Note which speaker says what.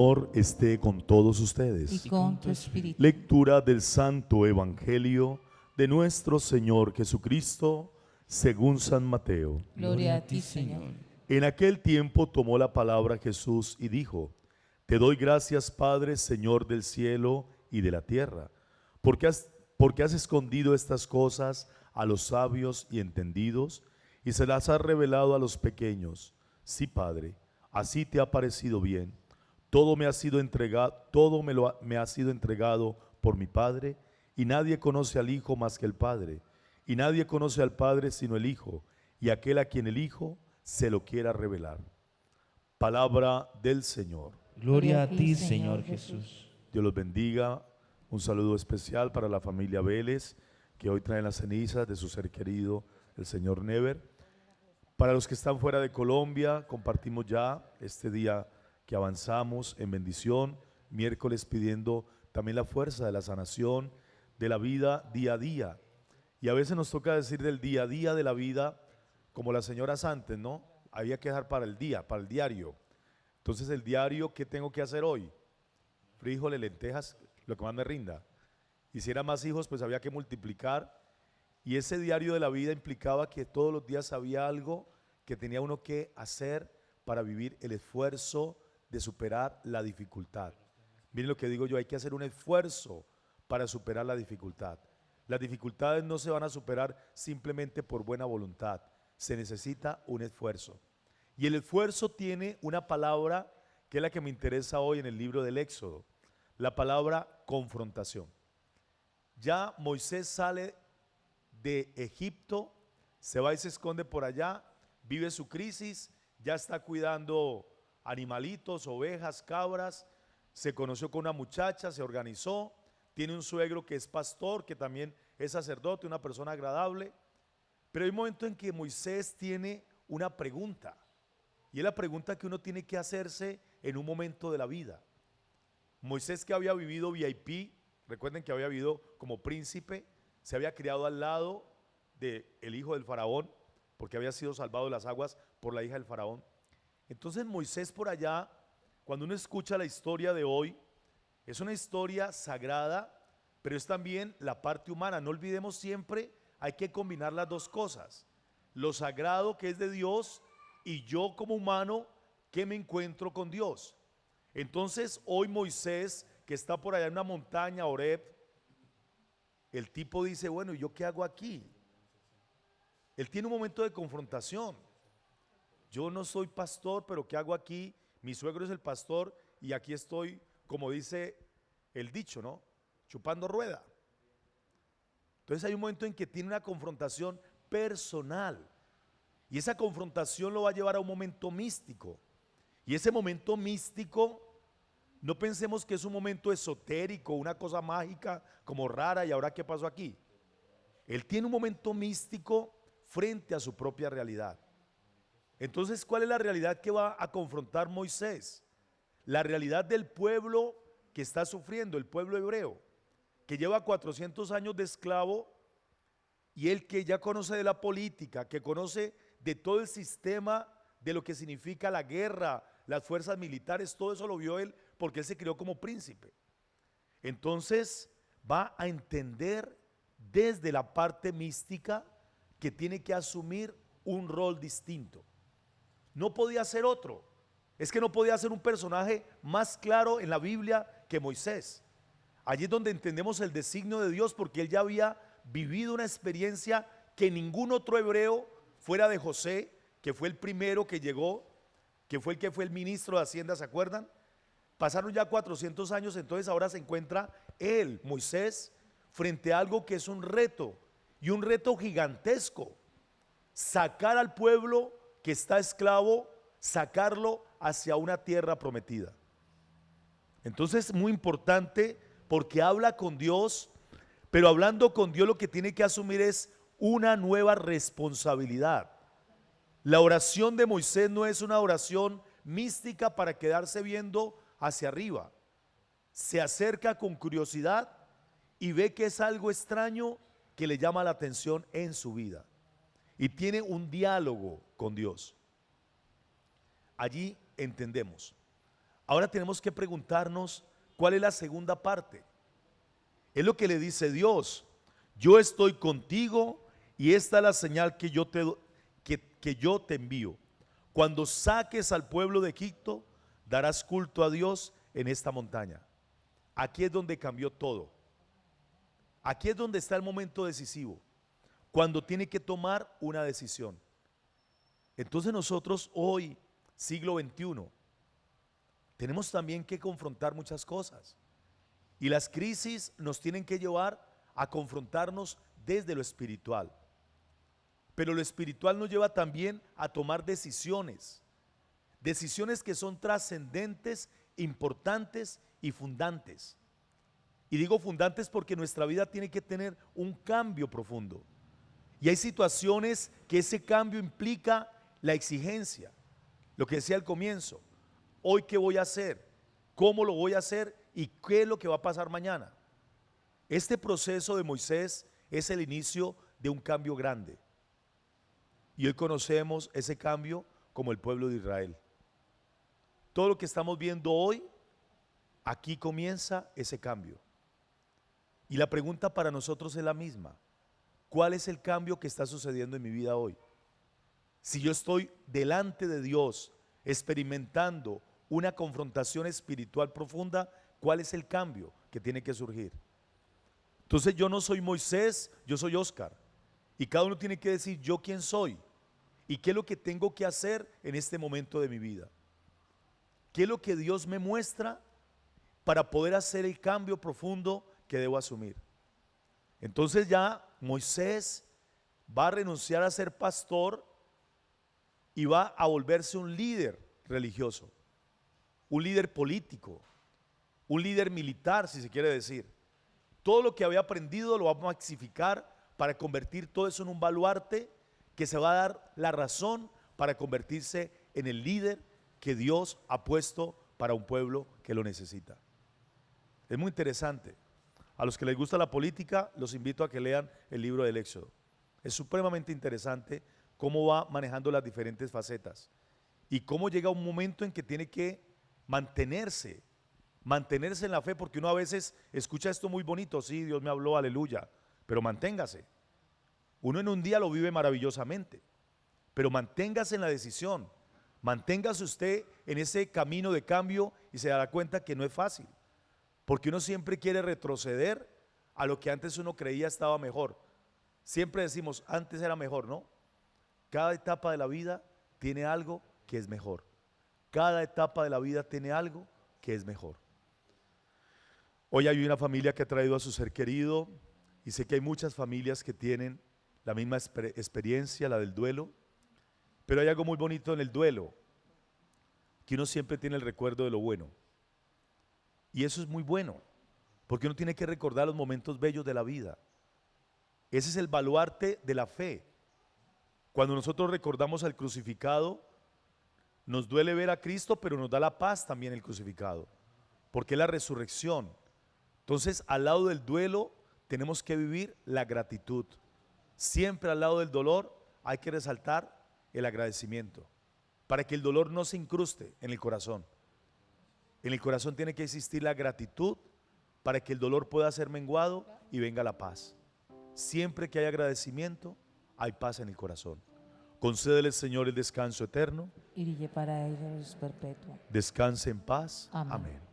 Speaker 1: Señor esté con todos ustedes.
Speaker 2: y con tu espíritu.
Speaker 1: Lectura del Santo Evangelio de nuestro Señor Jesucristo según San Mateo.
Speaker 2: Gloria a ti, Señor.
Speaker 1: En aquel tiempo tomó la palabra Jesús y dijo: Te doy gracias, Padre, Señor del cielo y de la tierra, porque has escondido estas cosas a los sabios y entendidos y se las has revelado a los pequeños. Sí, Padre, así te ha parecido bien. Todo me ha sido entregado, me ha sido entregado por mi Padre, y nadie conoce al Hijo más que el Padre, y nadie conoce al Padre sino el Hijo, y aquel a quien el Hijo se lo quiera revelar. Palabra del Señor.
Speaker 3: Gloria a ti, Señor Jesús.
Speaker 1: Dios los bendiga. Un saludo especial para la familia Vélez, que hoy traen las cenizas de su ser querido, el señor Never. Para los que están fuera de Colombia, compartimos ya este día que avanzamos en bendición, miércoles pidiendo también la fuerza de la sanación, de la vida día a día. Y a veces nos toca decir del día a día de la vida, como las señoras antes, ¿no? Había que dejar para el día, para el diario. Entonces el diario, ¿qué tengo que hacer hoy? Frijoles, lentejas, lo que más me rinda. Y si eran más hijos, pues había que multiplicar. Y ese diario de la vida implicaba que todos los días había algo que tenía uno que hacer para vivir el esfuerzo de superar la dificultad. Miren lo que digo yo, hay que hacer un esfuerzo para superar la dificultad. Las dificultades no se van a superar simplemente por buena voluntad, se necesita un esfuerzo. Y el esfuerzo tiene una palabra que es la que me interesa hoy en el libro del Éxodo, la palabra confrontación. Ya Moisés sale de Egipto, se va y se esconde por allá, vive su crisis, ya está cuidando animalitos, ovejas, cabras, se conoció con una muchacha, se organizó, tiene un suegro que es pastor, que también es sacerdote, una persona agradable, pero hay un momento en que Moisés tiene una pregunta, y es la pregunta que uno tiene que hacerse en un momento de la vida. Moisés, que había vivido VIP, recuerden que había vivido como príncipe, se había criado al lado del hijo del faraón, porque había sido salvado de las aguas por la hija del faraón. Entonces Moisés por allá, cuando uno escucha la historia de hoy, es una historia sagrada, pero es también la parte humana. No olvidemos siempre, hay que combinar las dos cosas. Lo sagrado que es de Dios y yo como humano que me encuentro con Dios. Entonces hoy Moisés, que está por allá en una montaña, Horeb, el tipo dice, bueno, ¿y yo qué hago aquí? Él tiene un momento de confrontación. Yo no soy pastor, pero ¿qué hago aquí? Mi suegro es el pastor y aquí estoy, como dice el dicho, ¿no? Chupando rueda. Entonces hay un momento en que tiene una confrontación personal y esa confrontación lo va a llevar a un momento místico. Y ese momento místico, no pensemos que es un momento esotérico, una cosa mágica, como rara, y ahora ¿qué pasó aquí? Él tiene un momento místico frente a su propia realidad. Entonces, ¿cuál es la realidad que va a confrontar Moisés? La realidad del pueblo que está sufriendo, el pueblo hebreo, que lleva 400 años de esclavo, y él que ya conoce de la política, que conoce de todo el sistema, de lo que significa la guerra, las fuerzas militares, todo eso lo vio él porque él se crió como príncipe. Entonces va a entender desde la parte mística que tiene que asumir un rol distinto. No podía ser otro. Es que no podía ser un personaje más claro en la Biblia que Moisés. Allí es donde entendemos el designio de Dios, porque él ya había vivido una experiencia que ningún otro hebreo fuera de José, que fue el primero que llegó, que fue el ministro de Hacienda, ¿se acuerdan? Pasaron ya 400 años, entonces ahora se encuentra él, Moisés, frente a algo que es un reto, y un reto gigantesco: sacar al pueblo que está esclavo, sacarlo hacia una tierra prometida. Entonces, muy importante, porque habla con Dios, pero hablando con Dios lo que tiene que asumir es una nueva responsabilidad. La oración de Moisés no es una oración mística para quedarse viendo hacia arriba. Se acerca con curiosidad y ve que es algo extraño que le llama la atención en su vida. Y tiene un diálogo con Dios. Allí entendemos. Ahora tenemos que preguntarnos cuál es la segunda parte. Es lo que le dice Dios: yo estoy contigo y esta es la señal que yo te envío. Cuando saques al pueblo de Egipto, darás culto a Dios en esta montaña. Aquí es donde cambió todo. Aquí es donde está el momento decisivo, cuando tiene que tomar una decisión. Entonces nosotros hoy, siglo XXI, tenemos también que confrontar muchas cosas. Y las crisis nos tienen que llevar a confrontarnos desde lo espiritual. Pero lo espiritual nos lleva también a tomar decisiones. Decisiones que son trascendentes, importantes y fundantes. Y digo fundantes porque nuestra vida tiene que tener un cambio profundo. Y hay situaciones que ese cambio implica la exigencia. Lo que decía al comienzo: hoy qué voy a hacer, cómo lo voy a hacer y qué es lo que va a pasar mañana. Este proceso de Moisés es el inicio de un cambio grande. Y hoy conocemos ese cambio como el pueblo de Israel. Todo lo que estamos viendo hoy, aquí comienza ese cambio. Y la pregunta para nosotros es la misma: ¿cuál es el cambio que está sucediendo en mi vida hoy? Si yo estoy delante de Dios, experimentando una confrontación espiritual profunda, ¿cuál es el cambio que tiene que surgir? Entonces yo no soy Moisés, yo soy Oscar. Y cada uno tiene que decir: yo quién soy y qué es lo que tengo que hacer en este momento de mi vida. ¿Qué es lo que Dios me muestra para poder hacer el cambio profundo que debo asumir? Entonces ya Moisés va a renunciar a ser pastor y va a volverse un líder religioso, un líder político, un líder militar, si se quiere decir. Todo lo que había aprendido lo va a maxificar para convertir todo eso en un baluarte que se va a dar la razón para convertirse en el líder que Dios ha puesto para un pueblo que lo necesita. Es muy interesante. A los que les gusta la política, los invito a que lean el libro del Éxodo. Es supremamente interesante cómo va manejando las diferentes facetas y cómo llega un momento en que tiene que mantenerse en la fe, porque uno a veces escucha esto muy bonito: sí, Dios me habló, aleluya, pero manténgase. Uno en un día lo vive maravillosamente, pero manténgase en la decisión, manténgase usted en ese camino de cambio y se dará cuenta que no es fácil, porque uno siempre quiere retroceder a lo que antes uno creía estaba mejor. Siempre decimos, antes era mejor, ¿no? Cada etapa de la vida tiene algo que es mejor. Cada etapa de la vida tiene algo que es mejor. Hoy hay una familia que ha traído a su ser querido y sé que hay muchas familias que tienen la misma experiencia, la del duelo, pero hay algo muy bonito en el duelo, que uno siempre tiene el recuerdo de lo bueno. Y eso es muy bueno, porque uno tiene que recordar los momentos bellos de la vida. Ese es el baluarte de la fe. Cuando nosotros recordamos al crucificado, nos duele ver a Cristo, pero nos da la paz también el crucificado, porque es la resurrección. Entonces, al lado del duelo tenemos que vivir la gratitud. Siempre al lado del dolor hay que resaltar el agradecimiento, para que el dolor no se incruste en el corazón. En el corazón tiene que existir la gratitud para que el dolor pueda ser menguado y venga la paz. Siempre que hay agradecimiento, hay paz en el corazón. Concédele, Señor, el descanso eterno.
Speaker 2: y para ellos perpetuo.
Speaker 1: Descanse en paz.
Speaker 2: Amén.
Speaker 1: Amén.